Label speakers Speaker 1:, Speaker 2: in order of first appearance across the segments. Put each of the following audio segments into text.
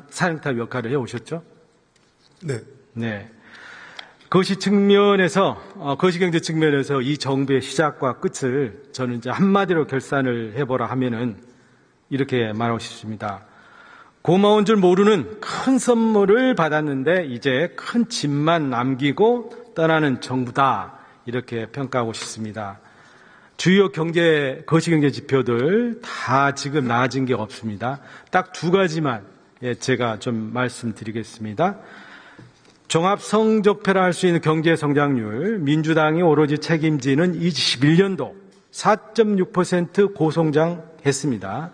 Speaker 1: 산업탄 역할을 해오셨죠?
Speaker 2: 네.
Speaker 1: 네. 거시경제 측면에서 이 정부의 시작과 끝을 저는 이제 한마디로 결산을 해보라 하면은 이렇게 말하고 싶습니다. 고마운 줄 모르는 큰 선물을 받았는데 이제 큰 짐만 남기고 떠나는 정부다. 이렇게 평가하고 싶습니다. 주요 거시경제 지표들 다 지금 나아진 게 없습니다. 딱 두 가지만 제가 좀 말씀드리겠습니다. 종합성적표라 할 수 있는 경제성장률, 민주당이 오로지 책임지는 21년도 4.6% 고성장했습니다.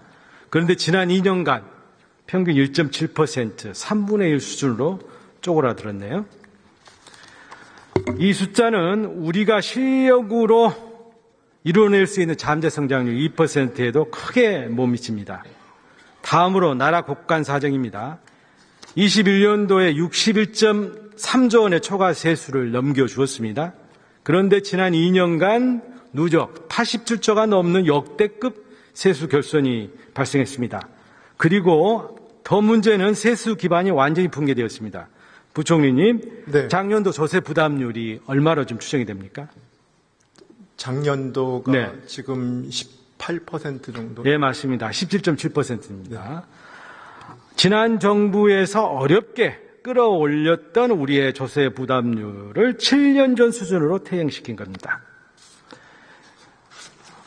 Speaker 1: 그런데 지난 2년간 평균 1.7%, 3분의 1 수준으로 쪼그라들었네요. 이 숫자는 우리가 실력으로 이뤄낼 수 있는 잠재성장률 2%에도 크게 못 미칩니다. 다음으로 나라 국간 사정입니다. 21년도에 61.3조 원의 초과 세수를 넘겨주었습니다. 그런데 지난 2년간 누적 87조가 넘는 역대급 세수 결손이 발생했습니다. 그리고 더 문제는 세수 기반이 완전히 붕괴되었습니다. 부총리님,
Speaker 2: 네.
Speaker 1: 작년도 조세 부담률이 얼마로 좀 추정이 됩니까?
Speaker 2: 작년도가
Speaker 1: 네.
Speaker 2: 지금 18% 정도?
Speaker 1: 네, 맞습니다. 17.7%입니다. 지난 정부에서 어렵게 끌어올렸던 우리의 조세 부담률을 7년 전 수준으로 퇴행시킨 겁니다.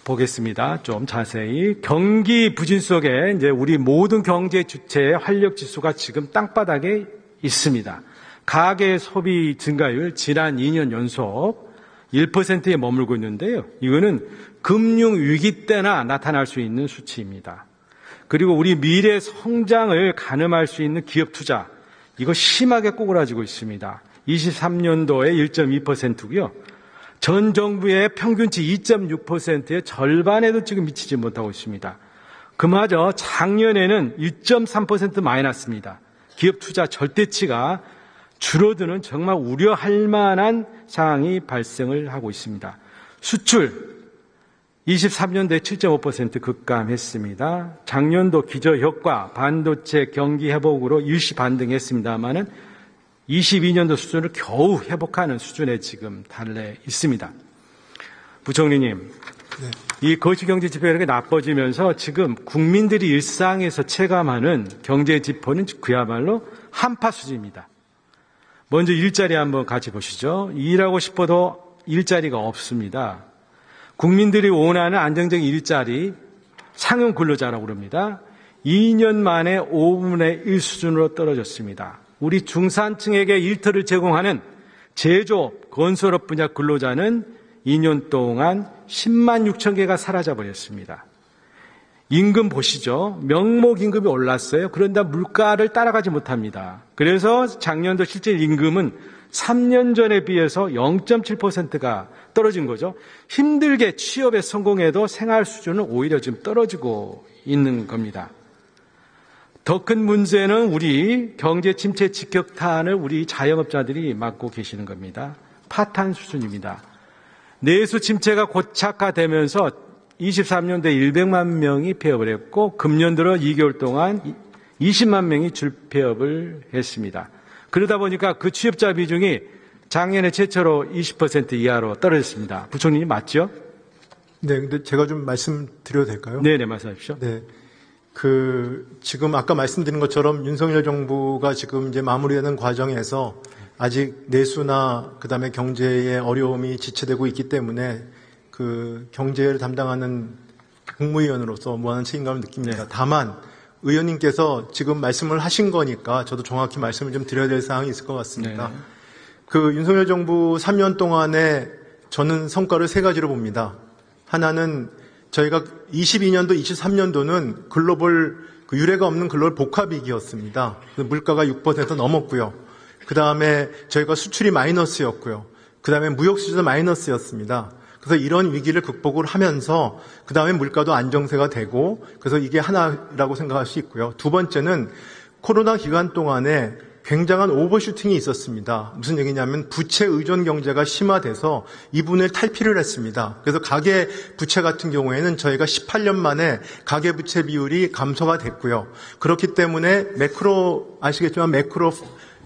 Speaker 1: 보겠습니다. 좀 자세히. 경기 부진 속에 이제 우리 모든 경제 주체의 활력 지수가 지금 땅바닥에 있습니다. 가계 소비 증가율 지난 2년 연속 1%에 머물고 있는데요. 이거는 금융 위기 때나 나타날 수 있는 수치입니다. 그리고 우리 미래 성장을 가늠할 수 있는 기업 투자, 이거 심하게 꼬그라지고 있습니다. 23년도에 1.2%고요. 전 정부의 평균치 2.6%의 절반에도 지금 미치지 못하고 있습니다. 그마저 작년에는 1.3% 마이너스입니다. 기업 투자 절대치가 줄어드는 정말 우려할 만한 상황이 발생을 하고 있습니다. 수출 23년도에 7.5% 급감했습니다. 작년도 기저효과, 반도체 경기 회복으로 일시 반등했습니다마는 22년도 수준을 겨우 회복하는 수준에 지금 달해 있습니다. 부총리님,
Speaker 2: 네.
Speaker 1: 이 거시경제 지표가 이렇게 나빠지면서 지금 국민들이 일상에서 체감하는 경제 지표는 그야말로 한파 수준입니다. 먼저 일자리 한번 같이 보시죠. 일하고 싶어도 일자리가 없습니다. 국민들이 원하는 안정적인 일자리, 상용 근로자라고 그럽니다. 2년 만에 5분의 1 수준으로 떨어졌습니다. 우리 중산층에게 일터를 제공하는 제조업, 건설업 분야 근로자는 2년 동안 10만 6천 개가 사라져 버렸습니다. 임금 보시죠. 명목임금이 올랐어요. 그런데 물가를 따라가지 못합니다. 그래서 작년도 실제 임금은 3년 전에 비해서 0.7%가 떨어진 거죠. 힘들게 취업에 성공해도 생활 수준은 오히려 지금 떨어지고 있는 겁니다. 더 큰 문제는 우리 경제 침체 직격탄을 우리 자영업자들이 맡고 계시는 겁니다. 파탄 수준입니다. 내수 침체가 고착화되면서 23년도에 100만 명이 폐업을 했고 금년 들어 2개월 동안 20만 명이 줄폐업을 했습니다. 그러다 보니까 그 취업자 비중이 작년에 최초로 20% 이하로 떨어졌습니다. 부총리님 맞죠?
Speaker 2: 네, 근데 제가 좀 말씀드려도 될까요?
Speaker 1: 네네, 말씀하십시오.
Speaker 2: 네. 지금 아까 말씀드린 것처럼 윤석열 정부가 지금 이제 마무리되는 과정에서 아직 내수나 그다음에 경제의 어려움이 지체되고 있기 때문에 경제를 담당하는 국무위원으로서 무한한 책임감을 느낍니다.
Speaker 1: 네.
Speaker 2: 다만 의원님께서 지금 말씀을 하신 거니까 저도 정확히 말씀을 좀 드려야 될 사항이 있을 것 같습니다.
Speaker 1: 네.
Speaker 2: 윤석열 정부 3년 동안에 저는 성과를 세 가지로 봅니다. 하나는 저희가 22년도, 23년도는 글로벌 유례가 없는 글로벌 복합위기였습니다. 물가가 6% 넘었고요. 그 다음에 저희가 수출이 마이너스였고요. 그 다음에 무역 수지도 마이너스였습니다. 그래서 이런 위기를 극복을 하면서 그 다음에 물가도 안정세가 되고 그래서 이게 하나라고 생각할 수 있고요. 두 번째는 코로나 기간 동안에 굉장한 오버슈팅이 있었습니다. 무슨 얘기냐면 부채 의존 경제가 심화돼서 이분을 탈피를 했습니다. 그래서 가계 부채 같은 경우에는 저희가 18년 만에 가계 부채 비율이 감소가 됐고요. 그렇기 때문에 매크로 아시겠지만 매크로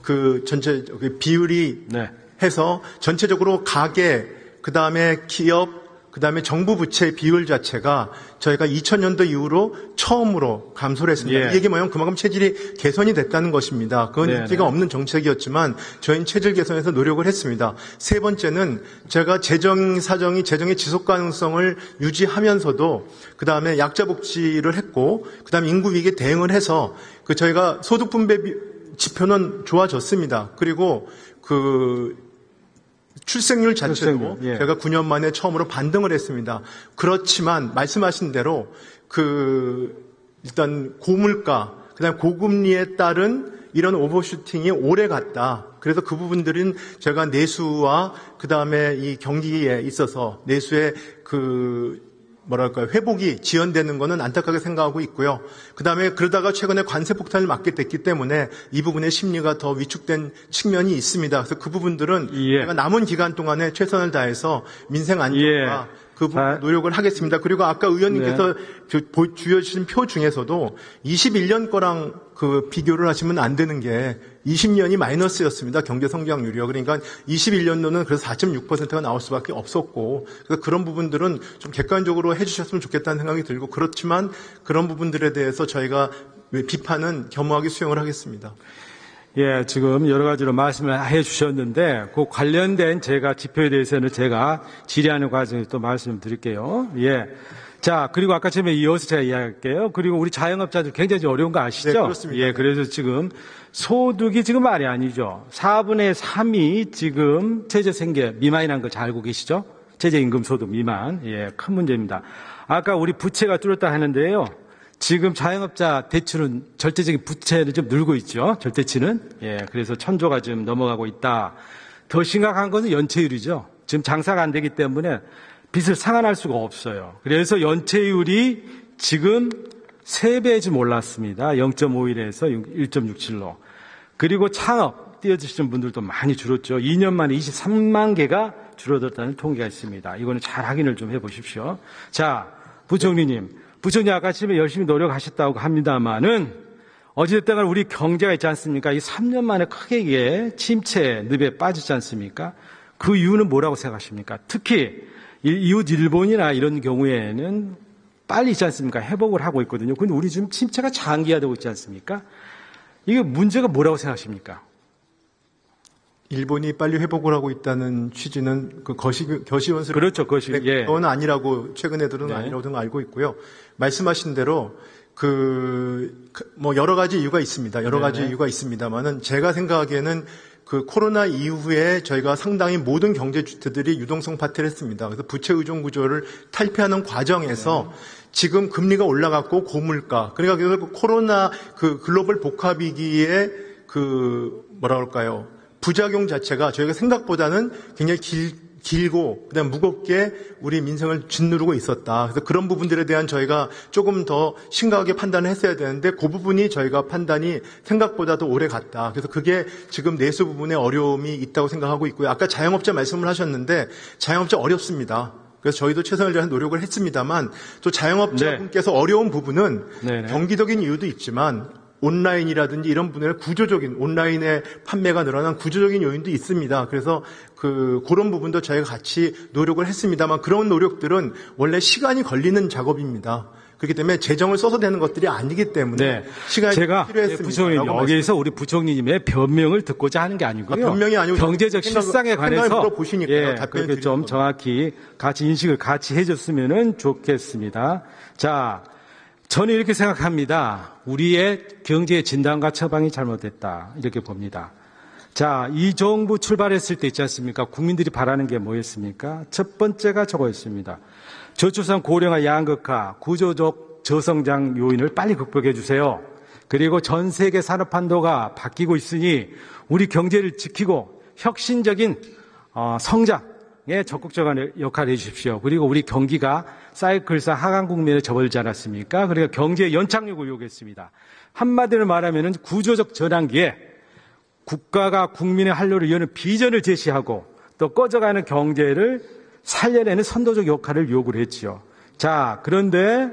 Speaker 2: 그 전체 비율이
Speaker 1: 네.
Speaker 2: 해서 전체적으로 가계 그다음에 기업 그다음에 정부 부채 비율 자체가 저희가 2000년도 이후로 처음으로 감소를 했습니다.
Speaker 1: 예.
Speaker 2: 이 얘기 뭐냐면 그만큼 체질이 개선이 됐다는 것입니다. 그건
Speaker 1: 네네.
Speaker 2: 인기가 없는 정책이었지만 저희는 체질 개선에서 노력을 했습니다. 세 번째는 제가 재정의 지속 가능성을 유지하면서도 그다음에 약자 복지를 했고 그다음에 인구 위기에 대응을 해서 저희가 소득 분배 지표는 좋아졌습니다. 그리고 출생률 자체도
Speaker 1: 예.
Speaker 2: 제가 9년 만에 처음으로 반등을 했습니다. 그렇지만 말씀하신 대로 일단 고물가, 그다음 고금리에 따른 이런 오버슈팅이 오래 갔다. 그래서 그 부분들은 제가 내수와 그다음에 이 경기에 있어서 내수의 회복이 지연되는 것은 안타깝게 생각하고 있고요. 그다음에 그러다가 최근에 관세 폭탄을 맞게 됐기 때문에 이 부분의 심리가 더 위축된 측면이 있습니다. 그래서 그 부분들은
Speaker 1: 예.
Speaker 2: 제가 남은 기간 동안에 최선을 다해서 민생 안정과
Speaker 1: 예.
Speaker 2: 그 부분 노력을 하겠습니다. 그리고 아까 의원님께서
Speaker 1: 네.
Speaker 2: 주어주신 표 중에서도 21년 거랑 비교를 하시면 안 되는 게 20년이 마이너스였습니다. 경제 성장률이요. 그러니까 21년도는 그래서 4.6%가 나올 수밖에 없었고 그래서 그런 부분들은 좀 객관적으로 해주셨으면 좋겠다는 생각이 들고 그렇지만 그런 부분들에 대해서 저희가 비판은 겸허하게 수용을 하겠습니다.
Speaker 1: 예, 지금 여러 가지로 말씀을 해 주셨는데, 그 관련된 제가 지표에 대해서는 제가 질의하는 과정에서 또 말씀드릴게요. 예. 자, 그리고 아까 전에 이어서 제가 이야기할게요. 그리고 우리 자영업자들 굉장히 어려운 거 아시죠?
Speaker 2: 네, 그렇습니다.
Speaker 1: 예, 그래서 지금 소득이 지금 말이 아니죠. 4분의 3이 지금 최저생계 미만이라는 걸 잘 알고 계시죠? 최저임금 소득 미만. 예, 큰 문제입니다. 아까 우리 부채가 줄었다 하는데요. 지금 자영업자 대출은 절대적인 부채를 좀 늘고 있죠. 절대치는. 예, 그래서 1000조가 좀 넘어가고 있다. 더 심각한 것은 연체율이죠. 지금 장사가 안 되기 때문에 빚을 상환할 수가 없어요. 그래서 연체율이 지금 3배 좀 올랐습니다. 0.51에서 1.67로. 그리고 창업 뛰어드시는 분들도 많이 줄었죠. 2년 만에 23만 개가 줄어들었다는 통계가 있습니다. 이거는 잘 확인을 좀 해보십시오. 자, 부총리님. 부총리 아까 집에 열심히 노력하셨다고 합니다만은 어찌됐든 간에 우리 경제가 있지 않습니까? 이 3년 만에 크게 침체 늪에 빠지지 않습니까? 그 이유는 뭐라고 생각하십니까? 특히 이웃 일본이나 이런 경우에는 빨리 있지 않습니까? 회복을 하고 있거든요. 근데 우리 지금 침체가 장기화되고 있지 않습니까? 이게 문제가 뭐라고 생각하십니까?
Speaker 2: 일본이 빨리 회복을 하고 있다는 취지는 거시원스러운
Speaker 1: 그렇죠, 예.
Speaker 2: 그건 아니라고 최근에들은
Speaker 1: 네.
Speaker 2: 아니라고 알고 있고요. 말씀하신 대로 여러 가지 이유가 있습니다. 여러 가지 이유가 있습니다만은 제가 생각하기에는 코로나 이후에 저희가 상당히 모든 경제 주체들이 유동성 파트를 했습니다. 그래서 부채 의존 구조를 탈피하는 과정에서 지금 금리가 올라갔고 고물가 그러니까 코로나 글로벌 복합 위기의 부작용 자체가 저희가 생각보다는 굉장히 길고 그다음 무겁게 우리 민생을 짓누르고 있었다. 그래서 그런 부분들에 대한 저희가 조금 더 심각하게 판단을 했어야 되는데 그 부분이 저희가 판단이 생각보다도 오래 갔다. 그래서 그게 지금 내수 부분에 어려움이 있다고 생각하고 있고요. 아까 자영업자 말씀을 하셨는데 자영업자 어렵습니다. 그래서 저희도 최선을 다해서 노력을 했습니다만 또 자영업자분께서 어려운 부분은 경기적인 이유도 있지만 온라인이라든지 이런 분야의 구조적인 온라인의 판매가 늘어난 구조적인 요인도 있습니다. 그래서 그런 부분도 저희가 같이 노력을 했습니다만 그런 노력들은 원래 시간이 걸리는 작업입니다. 그렇기 때문에 재정을 써서 되는 것들이 아니기 때문에 시간이 필요했습니다.
Speaker 1: 부총리님 여기서 우리 부총리님의 변명을 듣고자 하는 게 아니고요.
Speaker 2: 변명이 아니고
Speaker 1: 경제적 실상에 관해서
Speaker 2: 그렇게
Speaker 1: 좀 정확히 같이 인식을 같이 해줬으면 좋겠습니다. 자. 저는 이렇게 생각합니다. 우리의 경제의 진단과 처방이 잘못됐다. 이렇게 봅니다. 자, 이 정부 출발했을 때 있지 않습니까? 국민들이 바라는 게 뭐였습니까? 첫 번째가 저거였습니다. 저출산 고령화 양극화, 구조적 저성장 요인을 빨리 극복해 주세요. 그리고 전 세계 산업 판도가 바뀌고 있으니 우리 경제를 지키고 혁신적인 성장에 적극적인 역할을 해주십시오. 그리고 우리 경기가 사이클상 하강 국면에 접어들지 않았습니까? 그러니까 경제의 연착륙을 요구했습니다. 한마디로 말하면 구조적 전환기에 국가가 국민의 한류를 여는 비전을 제시하고 또 꺼져가는 경제를 살려내는 선도적 역할을 요구를 했지요. 자, 그런데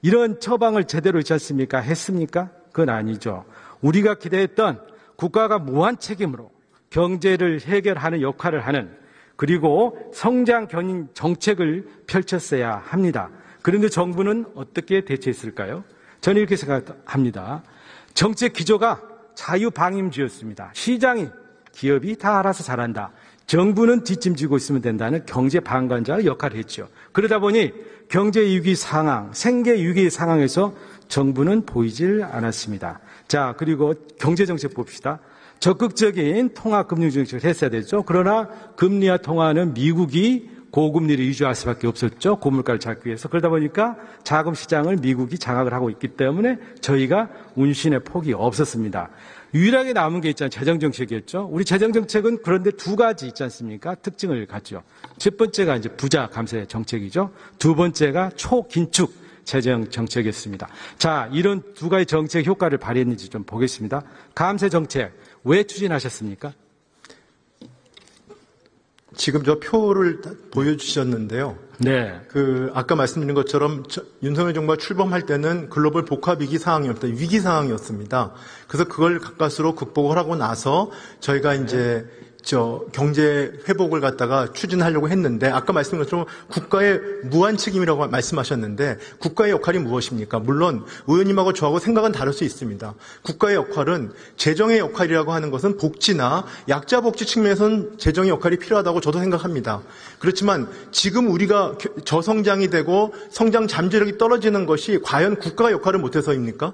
Speaker 1: 이런 처방을 제대로 했지 않습니까? 했습니까? 그건 아니죠. 우리가 기대했던 국가가 무한 책임으로 경제를 해결하는 역할을 하는 그리고 성장 견인 정책을 펼쳤어야 합니다. 그런데 정부는 어떻게 대처했을까요? 저는 이렇게 생각합니다. 정책 기조가 자유방임주였습니다. 시장이, 기업이 다 알아서 잘한다. 정부는 뒷짐지고 있으면 된다는 경제 방관자 역할을 했죠. 그러다 보니 경제 위기 상황, 생계 위기 상황에서 정부는 보이질 않았습니다. 자, 그리고 경제정책 봅시다. 적극적인 통화금융정책을 했어야 되죠. 그러나 금리와 통화는 미국이 고금리를 유지할 수밖에 없었죠. 고물가를 잡기 위해서. 그러다 보니까 자금시장을 미국이 장악을 하고 있기 때문에 저희가 운신의 폭이 없었습니다. 유일하게 남은 게 있잖아요. 재정정책이었죠. 우리 재정정책은 그런데 두 가지 있지 않습니까? 특징을 갖죠. 첫 번째가 이제 부자 감세 정책이죠. 두 번째가 초긴축 재정 정책이었습니다. 자, 이런 두 가지 정책 효과를 발휘했는지 좀 보겠습니다. 감세 정책 왜 추진하셨습니까?
Speaker 2: 지금 저 표를 보여주셨는데요.
Speaker 1: 네.
Speaker 2: 아까 말씀드린 것처럼 윤석열 정부가 출범할 때는 글로벌 복합 위기 상황이었다. 위기 상황이었습니다. 그래서 그걸 가까스로 극복을 하고 나서 저희가 이제 경제 회복을 갖다가 추진하려고 했는데 아까 말씀드린 것처럼 국가의 무한 책임이라고 말씀하셨는데 국가의 역할이 무엇입니까? 물론 의원님하고 저하고 생각은 다를 수 있습니다. 국가의 역할은 재정의 역할이라고 하는 것은 복지나 약자 복지 측면에서는 재정의 역할이 필요하다고 저도 생각합니다. 그렇지만 지금 우리가 저성장이 되고 성장 잠재력이 떨어지는 것이 과연 국가가 역할을 못해서입니까?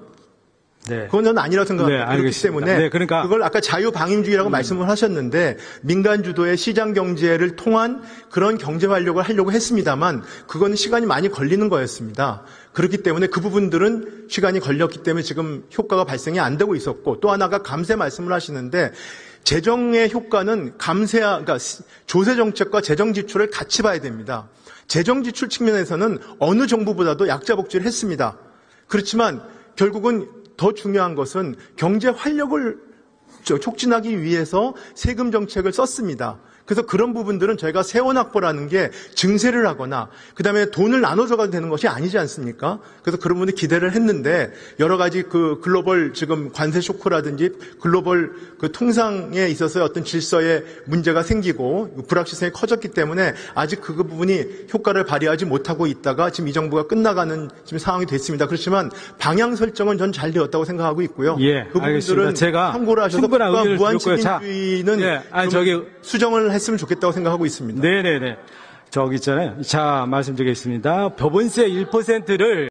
Speaker 1: 네.
Speaker 2: 그건 저는 아니라고 생각합니다.
Speaker 1: 네,
Speaker 2: 그렇기 때문에
Speaker 1: 네, 그러니까
Speaker 2: 그걸 아까 자유방임주의라고 말씀을 하셨는데 민간 주도의 시장 경제를 통한 그런 경제 활력을 하려고 했습니다만 그건 시간이 많이 걸리는 거였습니다. 그렇기 때문에 그 부분들은 시간이 걸렸기 때문에 지금 효과가 발생이 안 되고 있었고 또 하나가 감세 말씀을 하시는데 재정의 효과는 그러니까 조세 정책과 재정 지출을 같이 봐야 됩니다. 재정 지출 측면에서는 어느 정부보다도 약자 복지를 했습니다. 그렇지만 결국은 더 중요한 것은 경제 활력을 촉진하기 위해서 세금 정책을 썼습니다. 그래서 그런 부분들은 저희가 세원확보라는 게 증세를 하거나 그다음에 돈을 나눠줘가 되는 것이 아니지 않습니까? 그래서 그런 부분에 기대를 했는데 여러 가지 글로벌 지금 관세 쇼크라든지 글로벌 통상에 있어서 어떤 질서에 문제가 생기고 불확실성이 커졌기 때문에 아직 그 부분이 효과를 발휘하지 못하고 있다가 지금 이 정부가 끝나가는 지금 상황이 됐습니다. 그렇지만 방향 설정은 전 잘 되었다고 생각하고 있고요.
Speaker 1: 예,
Speaker 2: 그 부분들은
Speaker 1: 알겠습니다. 제가
Speaker 2: 참고를 하셔서
Speaker 1: 충분한 의견을
Speaker 2: 무한책임주의는
Speaker 1: 예,
Speaker 2: 수정을 했으면 좋겠다고 생각하고 있습니다.
Speaker 1: 네네네. 저기 있잖아요. 자, 말씀드리겠습니다. 법인세 1%를